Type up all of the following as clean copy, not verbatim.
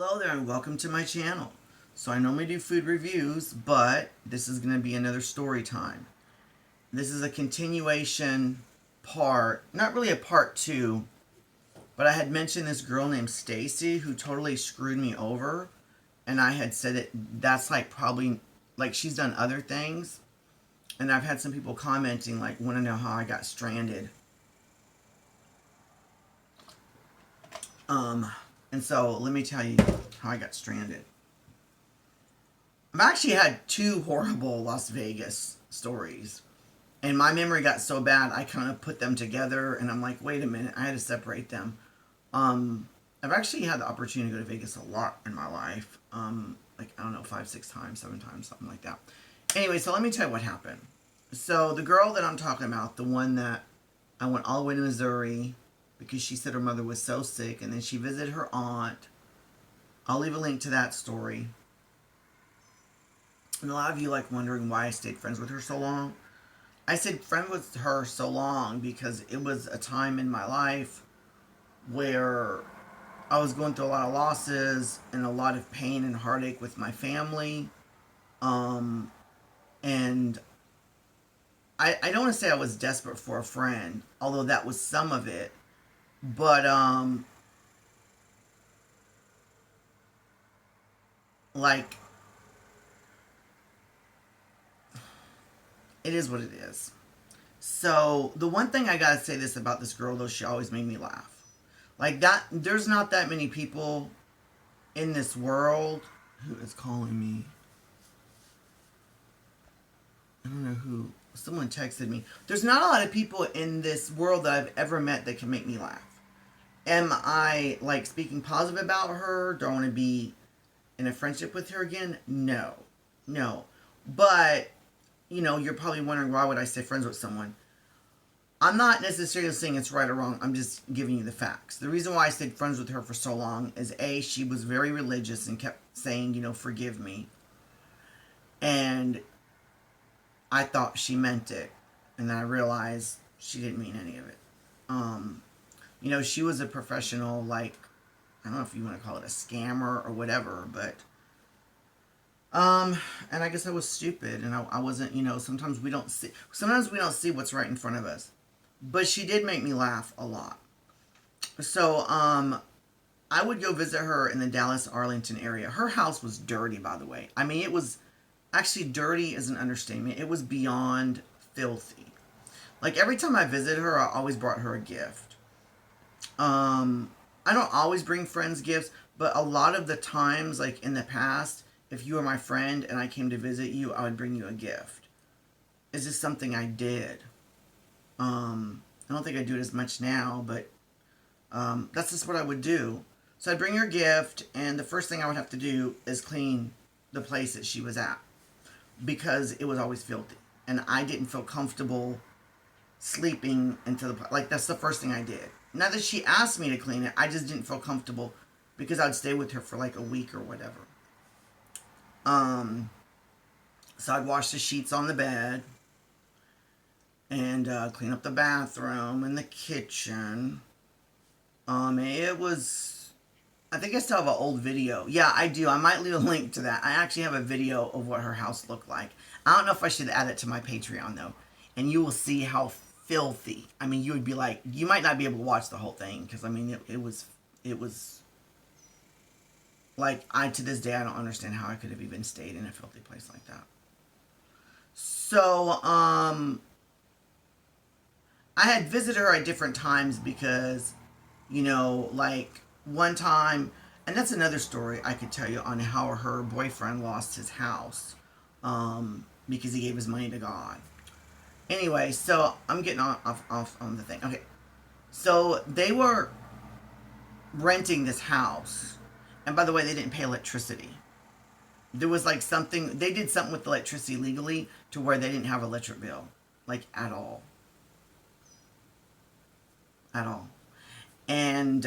Hello there and welcome to my channel. So I normally do food reviews, but this is going to be another story time. This is a continuation part, not really a part two, but I had mentioned this girl named Stacy who totally screwed me over, and I had said that's like probably like she's done other things, and I've had some people commenting like want to know how I got stranded. And so let me tell you how I got stranded. I've actually had two horrible Las Vegas stories. And my memory got so bad, I kind of put them together, and I'm like, wait a minute, I had to separate them. I've actually had the opportunity to go to Vegas a lot in my life. Like, I don't know, 5, 6 times, 7 times, something like that. Anyway, so let me tell you what happened. So the girl that I'm talking about, the one that I went all the way to Missouri because she said her mother was so sick, and then she visited her aunt. I'll leave a link to that story. And a lot of you like wondering why I stayed friends with her so long. I stayed friends with her so long because it was a time in my life where I was going through a lot of losses and a lot of pain and heartache with my family. And I don't want to say I was desperate for a friend, although that was some of it. But like it is what it is. So the one thing I gotta say this about this girl though, she always made me laugh. Like that, there's not that many people in this world who is calling me. I don't know who. Someone texted me. There's not a lot of people in this world that I've ever met that can make me laugh. Am I like speaking positive about her? Do I want to be in a friendship with her again? No, no. But you're probably wondering why would I stay friends with someone. I'm not necessarily saying it's right or wrong. I'm just giving you the facts. The reason why I stayed friends with her for so long is A, she was very religious and kept saying, forgive me. And I thought she meant it. And then I realized she didn't mean any of it. She was a professional, like, I don't know if you want to call it a scammer or whatever, but and I guess I was stupid, and I wasn't, sometimes we don't see what's right in front of us. But she did make me laugh a lot. So, I would go visit her in the Dallas Arlington area. Her house was dirty, by the way. I mean, it was actually dirty is an understatement. It was beyond filthy. Like every time I visited her, I always brought her a gift. I don't always bring friends gifts, but a lot of the times, like in the past, if you were my friend and I came to visit you, I would bring you a gift. It's just something I did. I don't think I do it as much now, but that's just what I would do. So I'd bring her a gift, and the first thing I would have to do is clean the place that she was at because it was always filthy, and I didn't feel comfortable sleeping into the like. That's the first thing I did. Not that she asked me to clean it, I just didn't feel comfortable because I'd stay with her for like a week or whatever. So I'd wash the sheets on the bed and clean up the bathroom and the kitchen. It was, I think I still have an old video. Yeah, I do. I might leave a link to that. I actually have a video of what her house looked like. I don't know if I should add it to my Patreon though. And you will see how filthy. I mean, you would be like, you might not be able to watch the whole thing because I mean, it was like to this day I don't understand how I could have even stayed in a filthy place like that. So, I had visited her at different times because, like one time, and that's another story I could tell you on how her boyfriend lost his house because he gave his money to God. Anyway, so I'm getting off on the thing. Okay, so they were renting this house, and by the way, they didn't pay electricity. There was like something, they did something with electricity legally to where they didn't have an electric bill, like at all. At all. And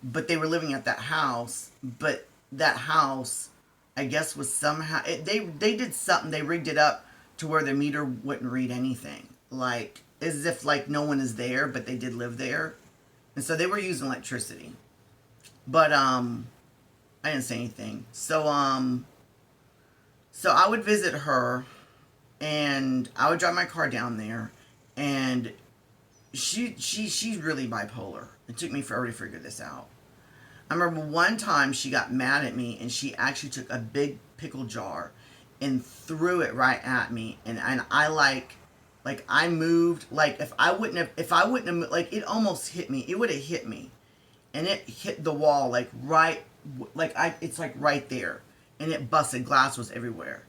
but they were living at that house, but that house I guess was somehow they did something, they rigged it up to where the meter wouldn't read anything, like as if like no one is there, but they did live there, and so they were using electricity. But I didn't say anything. So I would visit her, and I would drive my car down there, and she's really bipolar. It took me forever to figure this out. I remember one time she got mad at me, and she actually took a big pickle jar and threw it right at me, and I like I moved, like if I wouldn't have, like, it almost hit me. It would have hit me, and it hit the wall like right, like I it's like right there, and it busted. Glass was everywhere.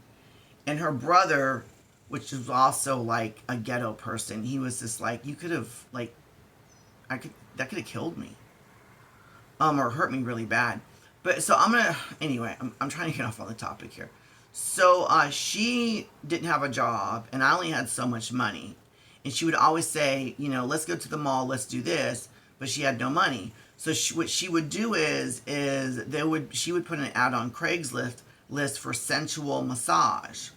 And her brother, which was also like a ghetto person, he was just like, you could have, like, I could that could have killed me, or hurt me really bad. But so I'm gonna anyway. I'm trying to get off on the topic here. So she didn't have a job, and I only had so much money, and she would always say, let's go to the mall, let's do this, but she had no money. So what she would do is she would put an ad on Craigslist list for sensual massage.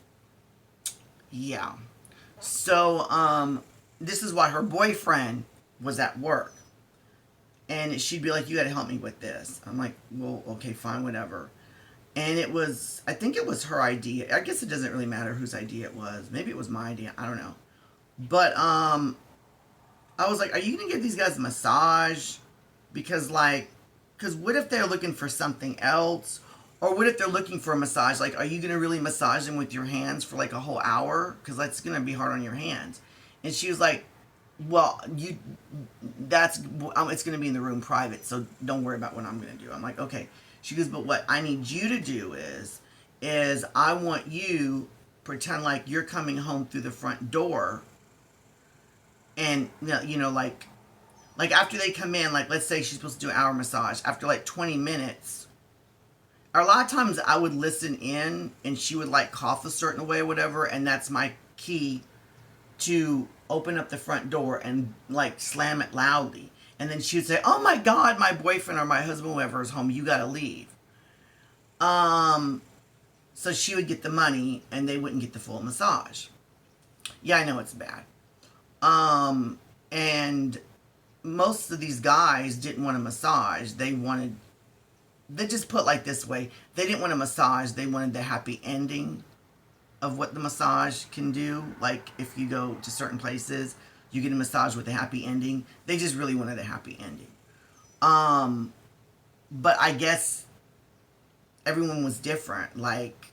Yeah. So this is why her boyfriend was at work. And she'd be like, you got to help me with this. I'm like, well, okay, fine, whatever. And I think it was her idea. I guess it doesn't really matter whose idea it was. Maybe it was my idea. I don't know. But I was like, are you going to give these guys a massage? Because what if they're looking for something else? Or what if they're looking for a massage? Like, are you going to really massage them with your hands for like a whole hour? Because that's going to be hard on your hands. And she was like, well, it's going to be in the room private, so don't worry about what I'm going to do. I'm like, okay. She goes, but what I need you to do is I want you pretend like you're coming home through the front door, and like after they come in, like let's say she's supposed to do an hour massage. After like 20 minutes, or a lot of times I would listen in, and she would like cough a certain way or whatever, and that's my key to open up the front door and like slam it loudly. And then she would say, oh my God, my boyfriend or my husband, whoever is home, you gotta leave. So she would get the money, and they wouldn't get the full massage. Yeah, I know it's bad. And most of these guys didn't want a massage. They just put like this way, they didn't want a massage, they wanted the happy ending of what the massage can do. Like if you go to certain places, you get a massage with a happy ending. They just really wanted a happy ending. But I guess everyone was different. Like,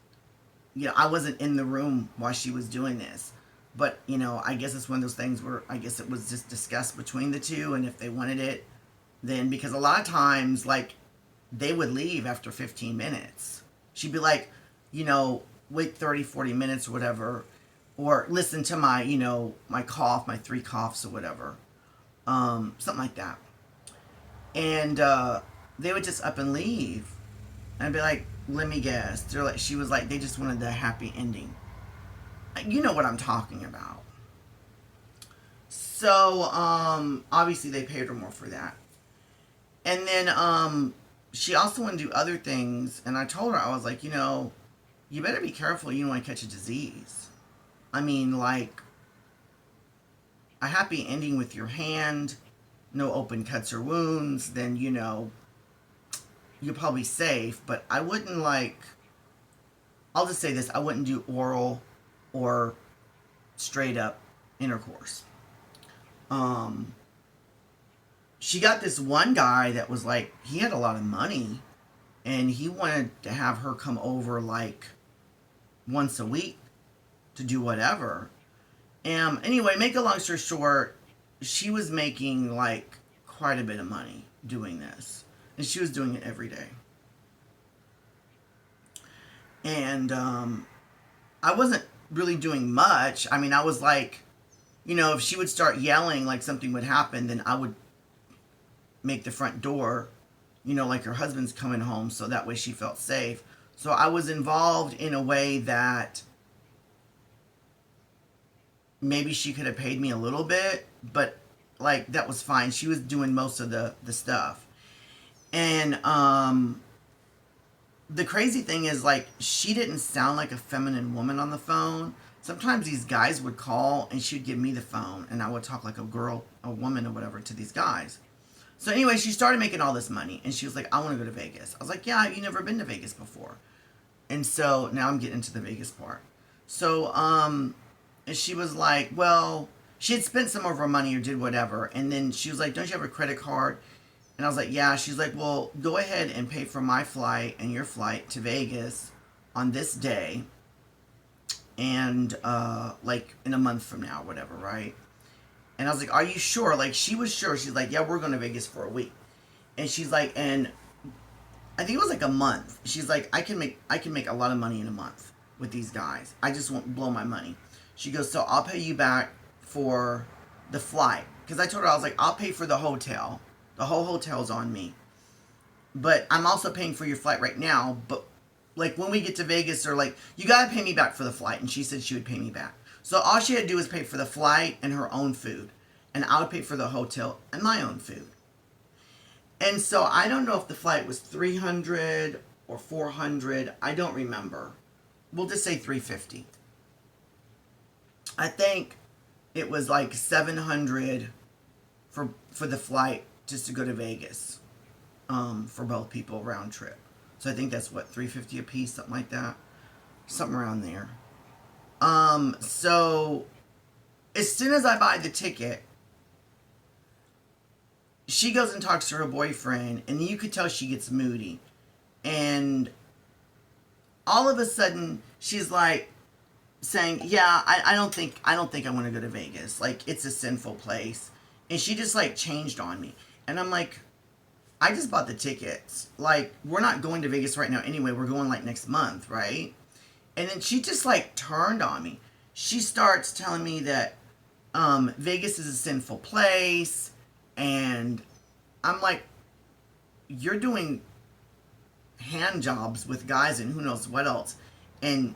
I wasn't in the room while she was doing this. But, I guess it's one of those things where I guess it was just discussed between the two. And if they wanted it, then, because a lot of times, like, they would leave after 15 minutes. She'd be like, wait 30, 40 minutes or whatever, or listen to my, my cough, my 3 coughs or whatever, something like that. And they would just up and leave. And I'd be like, let me guess. She was like, they just wanted the happy ending. You know what I'm talking about. So, obviously they paid her more for that. And then, she also wanted to do other things. And I told her, I was like, you better be careful. You don't want to catch a disease. I mean, like, a happy ending with your hand, no open cuts or wounds, then, you're probably safe. But I wouldn't, I'll just say this, I wouldn't do oral or straight up intercourse. She got this one guy that was like, he had a lot of money, and he wanted to have her come over like once a week to do whatever. Anyway, make a long story short, she was making like quite a bit of money doing this, and she was doing it every day. And I wasn't really doing much. I mean, I was like, if she would start yelling, like something would happen, then I would make the front door, like her husband's coming home, so that way she felt safe. So I was involved in a way that maybe she could have paid me a little bit, but like that was fine. She was doing most of the stuff. And the crazy thing is, like, she didn't sound like a feminine woman on the phone. Sometimes these guys would call and she'd give me the phone, and I would talk like a girl, a woman or whatever to these guys. So anyway, she started making all this money, and she was like, I want to go to Vegas. I was like, yeah, have you never been to Vegas before? And so now I'm getting into the Vegas part. So, and she was like, well, she had spent some of her money or did whatever. And then she was like, don't you have a credit card? And I was like, yeah. She's like, well, go ahead and pay for my flight and your flight to Vegas on this day. And, like in a month from now, whatever, right? And I was like, are you sure? Like, she was sure. She's like, yeah, we're going to Vegas for a week. And she's like, and I think it was like a month. She's like, I can make a lot of money in a month with these guys. I just won't blow my money. She goes, so I'll pay you back for the flight. Because I told her, I was like, I'll pay for the hotel. The whole hotel's on me. But I'm also paying for your flight right now. But like when we get to Vegas, they're like, you got to pay me back for the flight. And she said she would pay me back. So all she had to do was pay for the flight and her own food. And I would pay for the hotel and my own food. And so I don't know if the flight was 300 or 400. I don't remember. We'll just say 350. I think it was like 700 for the flight just to go to Vegas, for both people round trip. So I think that's what, 350 a piece, something like that, something around there. So as soon as I buy the ticket, she goes and talks to her boyfriend, and you could tell she gets moody. And all of a sudden, she's like saying, yeah, I don't think I want to go to Vegas. Like, it's a sinful place. And she just like changed on me. And I'm like, I just bought the tickets. Like, we're not going to Vegas right now anyway. We're going like next month, right? And then she just like turned on me. She starts telling me that Vegas is a sinful place. And I'm like, you're doing hand jobs with guys and who knows what else. And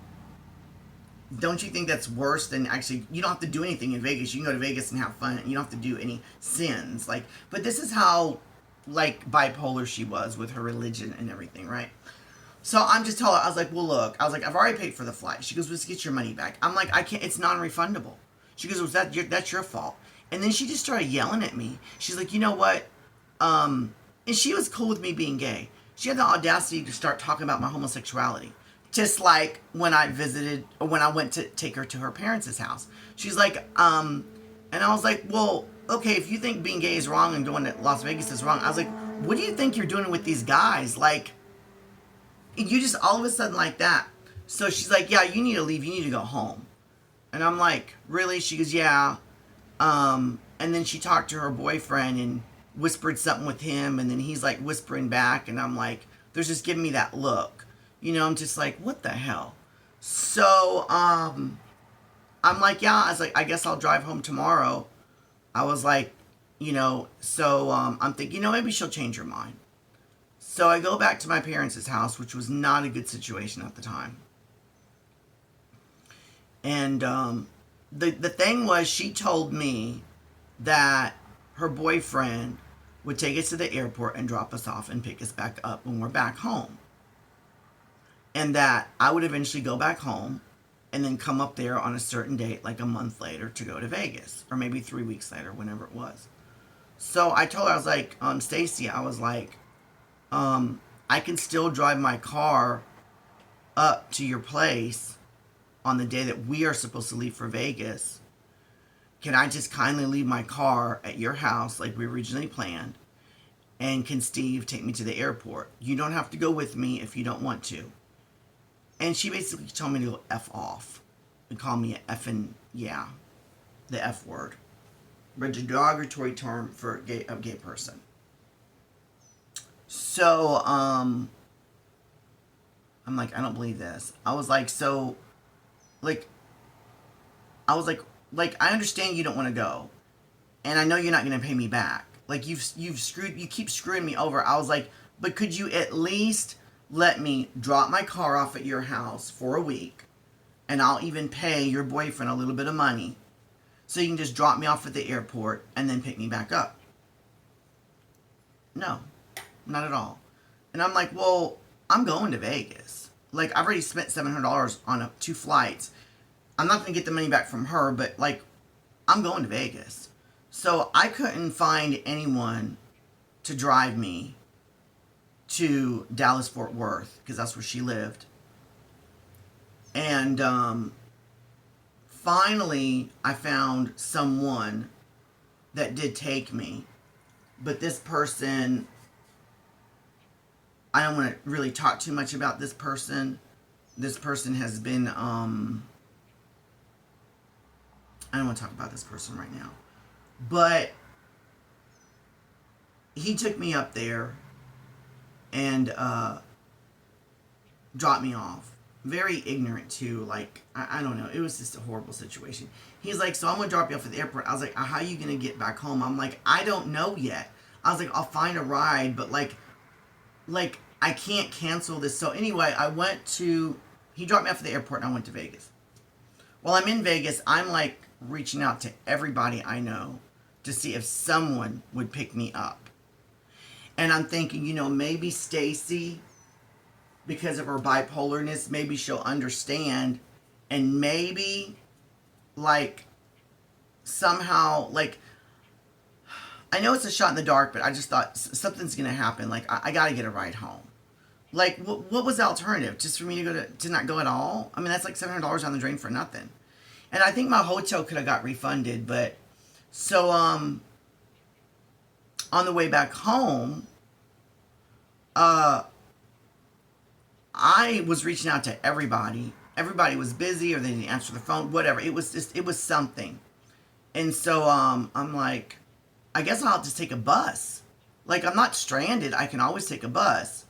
don't you think that's worse than actually, you don't have to do anything in Vegas. You can go to Vegas and have fun. You don't have to do any sins. Like, but this is how like bipolar she was with her religion and everything, right? So I'm just telling her, I was like, well, look, I was like, I've already paid for the flight. She goes, let's get your money back. I'm like, I can't, it's non-refundable. She goes, well, that's your fault. And then she just started yelling at me. She's like, you know what? And she was cool with me being gay. She had the audacity to start talking about my homosexuality. Just like when I visited, or when I went to take her to her parents' house. She's like, and I was like, well, okay, if you think being gay is wrong and going to Las Vegas is wrong, I was like, what do you think you're doing with these guys? Like, you just all of a sudden like that. So she's like, yeah, you need to leave. You need to go home. And I'm like, really? She goes, yeah. And then she talked to her boyfriend and whispered something with him, and then he's like whispering back, and I'm like, they're just giving me that look. You know, I'm just like, what the hell? So, I'm like, yeah, I was like, I guess I'll drive home tomorrow. I was like, you know, so, I'm thinking, you know, maybe she'll change her mind. So I go back to my parents' house, which was not a good situation at the time. And, the thing was, she told me that her boyfriend would take us to the airport and drop us off and pick us back up when we're back home. And that I would eventually go back home and then come up there on a certain date, like a month later, to go to Vegas. Or maybe 3 weeks later, whenever it was. So I told her, I was like, Stacy, I was like, I can still drive my car up to your place on the day that we are supposed to leave for Vegas. Can I just kindly leave my car at your house like we originally planned? And can Steve take me to the airport? You don't have to go with me if you don't want to. And she basically told me to go F off. And call me an effing, yeah, the F word. But a derogatory term for a gay person. So, I'm like, I don't believe this. I was like, so, like, I was like, I understand you don't want to go, and I know you're not going to pay me back. Like, you keep screwing me over. I was like, but could you at least let me drop my car off at your house for a week, and I'll even pay your boyfriend a little bit of money, so you can just drop me off at the airport and then pick me back up? No, not at all. And I'm like, well, I'm going to Vegas. Like, I've already spent $700 on 2 flights. I'm not going to get the money back from her, but, like, I'm going to Vegas. So I couldn't find anyone to drive me to Dallas Fort Worth because that's where she lived. And finally, I found someone that did take me. But this person, I don't want to really talk too much about this person. This person has been, I don't want to talk about this person right now. But he took me up there and dropped me off. Very ignorant too. Like, I don't know. It was just a horrible situation. He's like, so I'm going to drop you off at the airport. I was like, how are you going to get back home? I'm like, I don't know yet. I was like, I'll find a ride, but like I can't cancel this. So anyway, he dropped me off at the airport and I went to Vegas. While I'm in Vegas, I'm like reaching out to everybody I know to see if someone would pick me up. And I'm thinking, maybe Stacy, because of her bipolarness, maybe she'll understand, and maybe like somehow, like, I know it's a shot in the dark, but I just thought something's gonna happen. Like, I gotta get a ride home. Like, what was the alternative? Just for me to not go at all? I mean, that's like $700 on the drain for nothing. And I think my hotel could have got refunded, but so on the way back home, I was reaching out to everybody. Everybody was busy or they didn't answer the phone, whatever. It was something. And so I'm like, I guess I'll just take a bus. Like, I'm not stranded. I can always take a bus.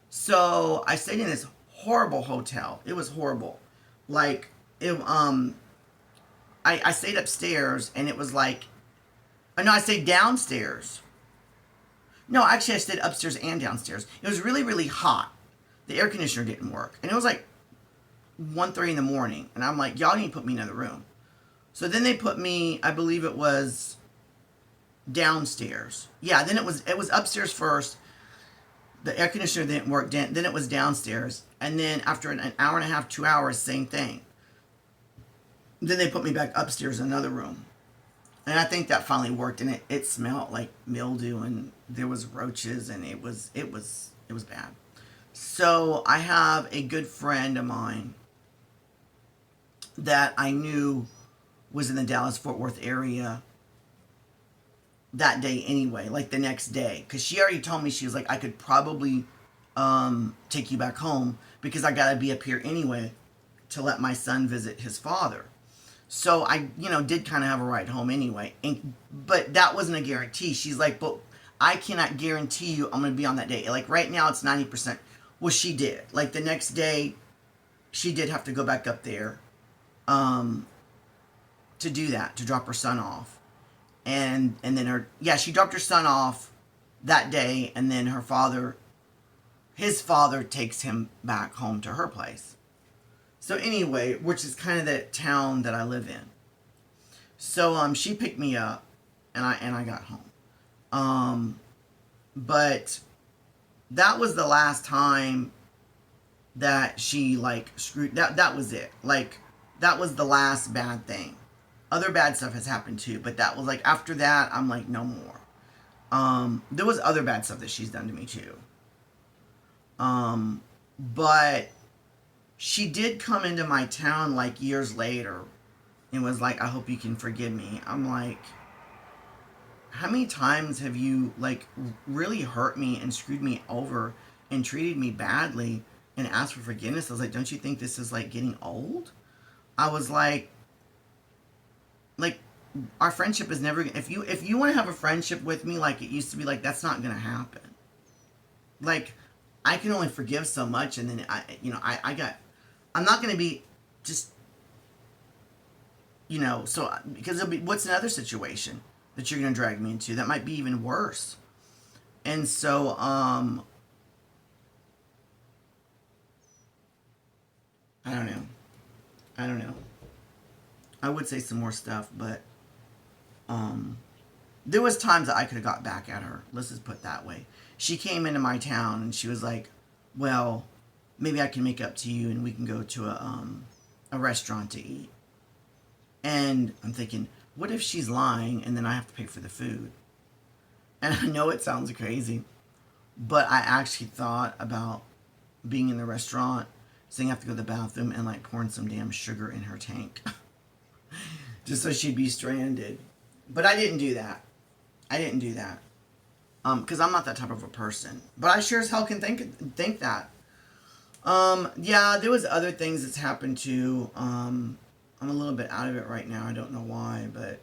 So I stayed in this horrible hotel. It was horrible. Like, I stayed upstairs and it was like, no, I stayed downstairs. No, actually I stayed upstairs and downstairs. It was really, really hot. The air conditioner didn't work. And it was like 1:30 in the morning. And I'm like, y'all need to put me in another room. So then they put me, I believe it was downstairs. Yeah, then it was upstairs first. The air conditioner didn't work. Then it was downstairs. And then after an hour and a half, 2 hours, same thing. Then they put me back upstairs in another room. And I think that finally worked. And it smelled like mildew and there was roaches and it was bad. So I have a good friend of mine that I knew was in the Dallas-Fort Worth area that day anyway, like the next day. Because she already told me, she was like, I could probably take you back home because I got to be up here anyway to let my son visit his father. So I, did kind of have a ride home anyway. But that wasn't a guarantee. She's like, but I cannot guarantee you I'm going to be on that day. Like right now it's 90%. Well, she did. Like the next day, she did have to go back up there to do that, to drop her son off. And then she dropped her son off that day, and then his father takes him back home to her place. So anyway, which is kind of the town that I live in. So she picked me up, and I got home. But that was the last time that she like screwed. That was it. Like that was the last bad thing. Other bad stuff has happened too, but that was like, after that, I'm like, no more. There was other bad stuff that she's done to me too. But she did come into my town like years later and was like, I hope you can forgive me. I'm like, how many times have you like really hurt me and screwed me over and treated me badly and asked for forgiveness? I was like, don't you think this is like getting old? I was like our friendship is never, if you want to have a friendship with me like it used to be, like that's not gonna happen. Like I can only forgive so much, and then I'm not gonna be just so, because it'll be, what's another situation that you're gonna drag me into that might be even worse? And so I don't know. I would say some more stuff, but there was times that I could have got back at her. Let's just put it that way. She came into my town and she was like, well, maybe I can make up to you and we can go to a restaurant to eat. And I'm thinking, what if she's lying and then I have to pay for the food? And I know it sounds crazy, but I actually thought about being in the restaurant, saying I have to go to the bathroom and like pouring some damn sugar in her tank. Just so she'd be stranded. But I didn't do that. I didn't do that. Because I'm not that type of a person. But I sure as hell can think that. Yeah, there was other things that's happened too. I'm a little bit out of it right now. I don't know why, but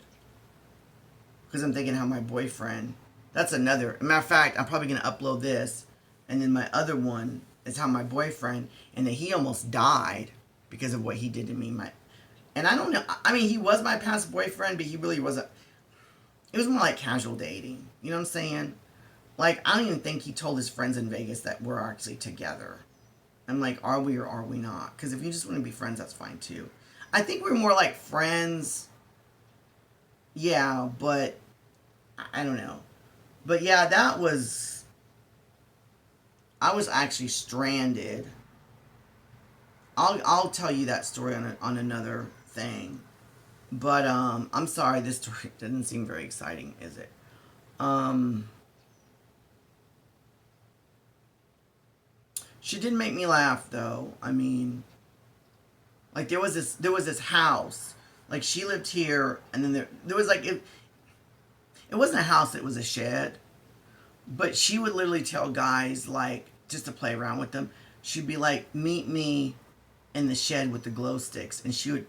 because I'm thinking how my boyfriend. That's another. Matter of fact, I'm probably gonna upload this, and then my other one is how my boyfriend, and that he almost died because of what he did to me. And I don't know. I mean, he was my past boyfriend, but he really wasn't. It was more like casual dating. You know what I'm saying? Like, I don't even think he told his friends in Vegas that we're actually together. I'm like, are we or are we not? Because if you just want to be friends, that's fine too. I think we're more like friends. Yeah, but I don't know. But yeah, that was. I was actually stranded. I'll tell you that story on another thing. But I'm sorry, this story doesn't seem very exciting, is it? Um, she did make me laugh though. I mean, like there was this house. Like she lived here, and then there was like it wasn't a house, it was a shed. But she would literally tell guys like just to play around with them. She'd be like, "Meet me in the shed with the glow sticks," and she would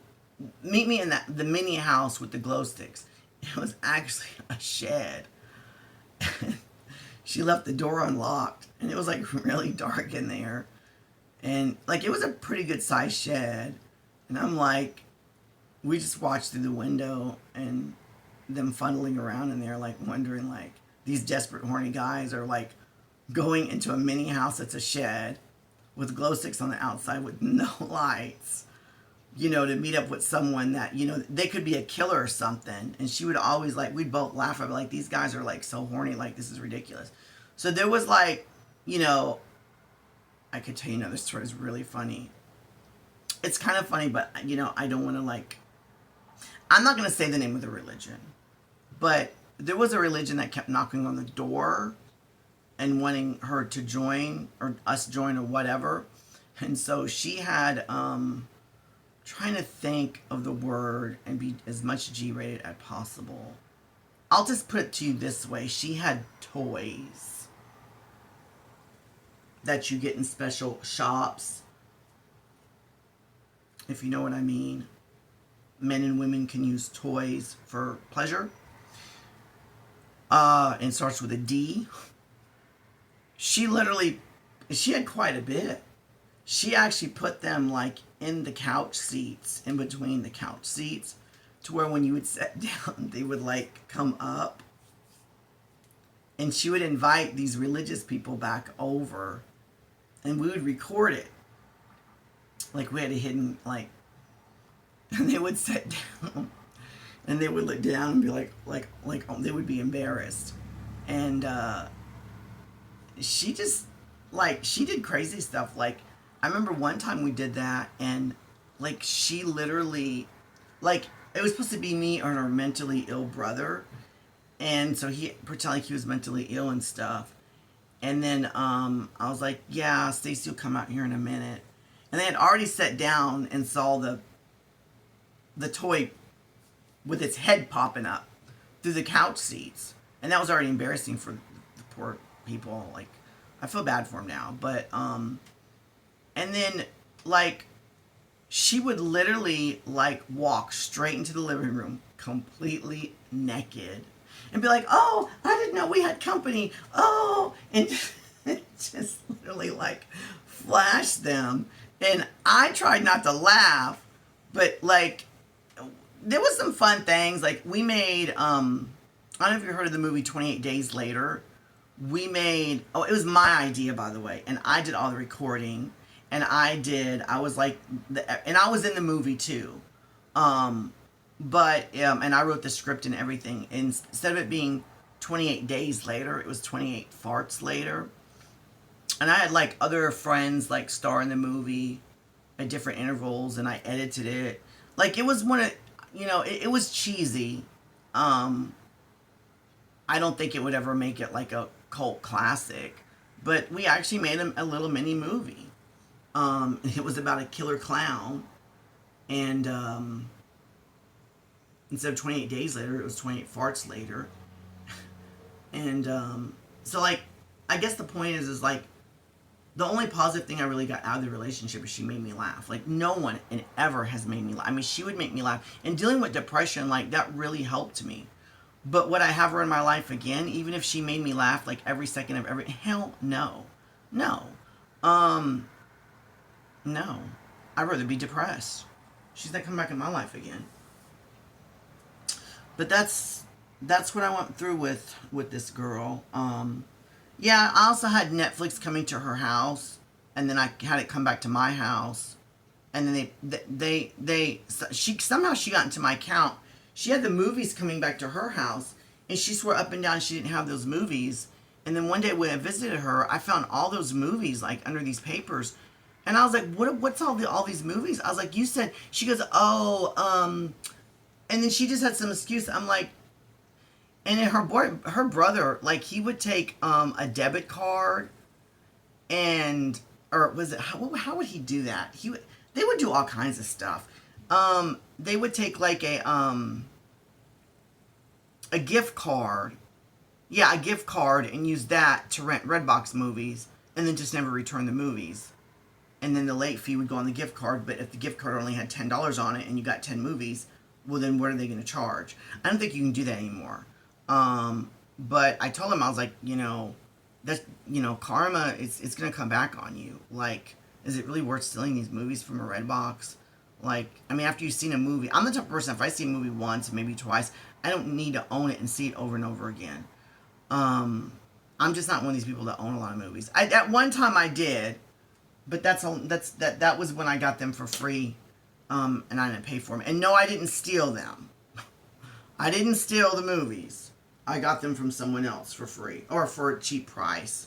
meet me in the mini house with the glow sticks. It was actually a shed. She left the door unlocked, and it was like really dark in there, and like it was a pretty good sized shed. And I'm like, we just watched through the window and them funneling around in there, like wondering like these desperate horny guys are like going into a mini house that's a shed with glow sticks on the outside with no lights, to meet up with someone that, they could be a killer or something. And she would always like, we'd both laugh at like, these guys are like so horny, like this is ridiculous. So there was like, you know, I could tell you another story. It's really funny. It's kind of funny, but I don't want to like, I'm not going to say the name of the religion, but there was a religion that kept knocking on the door and wanting her to join or us join or whatever. And so she had, trying to think of the word and be as much G-rated as possible. I'll just put it to you this way. She had toys that you get in special shops, if you know what I mean. Men and women can use toys for pleasure. And starts with a D. She had quite a bit. She actually put them like in the couch seats, in between the couch seats, to where when you would sit down, they would like come up. And she would invite these religious people back over, and we would record it. Like we had a hidden, like, and they would sit down, and they would look down and be like they would be embarrassed. And she just, like, she did crazy stuff. Like, I remember one time we did that, and like she literally, like, it was supposed to be me and her mentally ill brother, and so he pretended like he was mentally ill and stuff. And then I was like, yeah, Stacy will come out here in a minute. And they had already sat down and saw the toy with its head popping up through the couch seats, and that was already embarrassing for the poor people. Like, I feel bad for them now, but and then like she would literally like walk straight into the living room completely naked and be like, "Oh, I didn't know we had company. Oh," and just literally like flash them. And I tried not to laugh, but like there was some fun things. Like we made I don't know if you heard of the movie 28 Days Later. We made, oh, it was my idea, by the way, and I did all the recording, and I was like and I was in the movie too. And I wrote the script and everything. And instead of it being 28 days later, it was 28 farts later. And I had like other friends like star in the movie at different intervals, and I edited it. Like it was one of, it was cheesy. I don't think it would ever make it like a cult classic. But we actually made a little mini movie. It was about a killer clown, and instead of 28 days later, it was 28 farts later. And so, like, I guess the point is like, the only positive thing I really got out of the relationship is she made me laugh. Like, no one and ever has made me laugh. I mean, she would make me laugh. And dealing with depression, like, that really helped me. But would I have her in my life again, even if she made me laugh, like, every second of every... Hell, no. No. No. I'd rather be depressed. She's not coming back in my life again. But that's what I went through with this girl. Yeah, I also had Netflix coming to her house, and then I had it come back to my house, and then she somehow she got into my account. She had the movies coming back to her house, and she swore up and down she didn't have those movies. And then one day when I visited her, I found all those movies like under these papers, and I was like, what's all these movies? I was like, you said. She goes, oh, and then she just had some excuse. I'm like. And then her brother, like, he would take a debit card, and or was it how would he do that? They would do all kinds of stuff. They would take like a gift card, yeah, a gift card, and use that to rent Redbox movies, and then just never return the movies. And then the late fee would go on the gift card. But if the gift card only had $10 on it, and you got 10 movies, well, then what are they going to charge? I don't think you can do that anymore. But I told him, I was like, that's, karma, it's going to come back on you. Like, is it really worth stealing these movies from a Redbox? Like, I mean, after you've seen a movie, I'm the type of person, if I see a movie once, maybe twice, I don't need to own it and see it over and over again. I'm just not one of these people that own a lot of movies. At one time I did, but that was when I got them for free, and I didn't pay for them. And no, I didn't steal them. I didn't steal the movies. I got them from someone else for free or for a cheap price.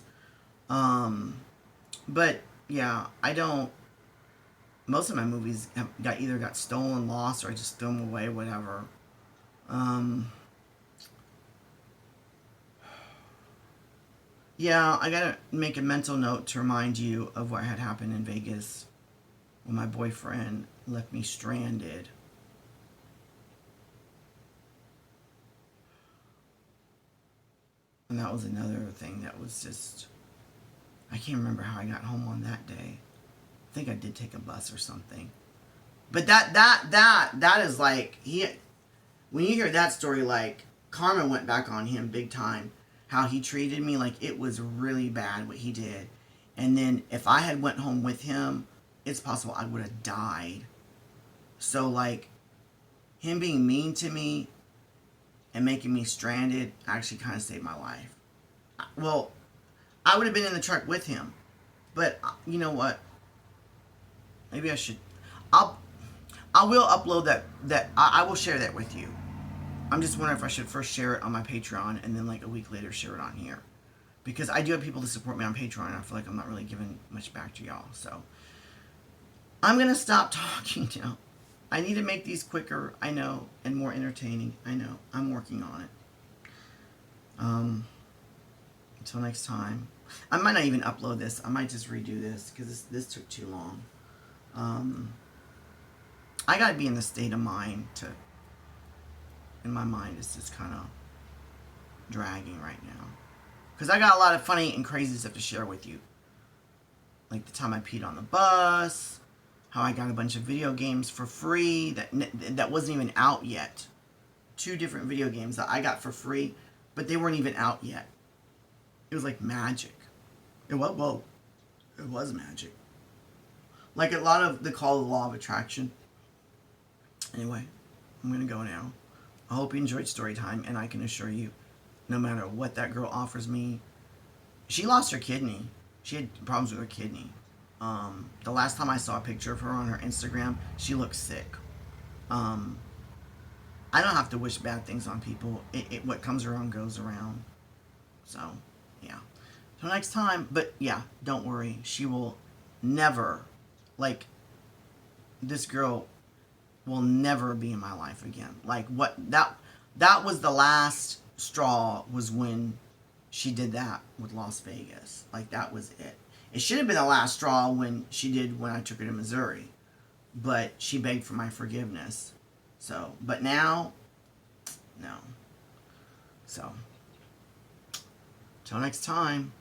But yeah, I don't. Most of my movies either got stolen, lost, or I just threw them away, whatever. Yeah, I gotta make a mental note to remind you of what had happened in Vegas when my boyfriend left me stranded. And that was another thing that was just... I can't remember how I got home on that day. I think I did take a bus or something. But that is like... When you hear that story, like, karma went back on him big time. How he treated me, like, it was really bad what he did. And then if I had went home with him, it's possible I would have died. So, like, him being mean to me and making me stranded actually kind of saved my life. Well, I would have been in the truck with him. But, you know what? Maybe I should... I will upload that I will share that with you. I'm just wondering if I should first share it on my Patreon and then like a week later share it on here. Because I do have people to support me on Patreon, and I feel like I'm not really giving much back to y'all. So, I'm going to stop talking now. I need to make these quicker, I know, and more entertaining. I know. I'm working on it. Until next time. I might not even upload this. I might just redo this because this took too long. I gotta be in the state of mind and my mind is just kind of dragging right now. Because I got a lot of funny and crazy stuff to share with you. Like the time I peed on the bus, how I got a bunch of video games for free that wasn't even out yet. 2 different video games that I got for free, but they weren't even out yet. It was like magic. It was magic. Like a lot of the law of attraction. Anyway, I'm going to go now. I hope you enjoyed story time, and I can assure you, no matter what that girl offers me, she lost her kidney. She had problems with her kidney. The last time I saw a picture of her on her Instagram, she looked sick. I don't have to wish bad things on people. What comes around goes around. So, yeah. Till next time. But, yeah, don't worry. She will never, like, this girl will never be in my life again. Like, what, that was the last straw was when she did that with Las Vegas. Like, that was it. It should have been the last straw when she did when I took her to Missouri. But she begged for my forgiveness. So, but now, no. So, till next time.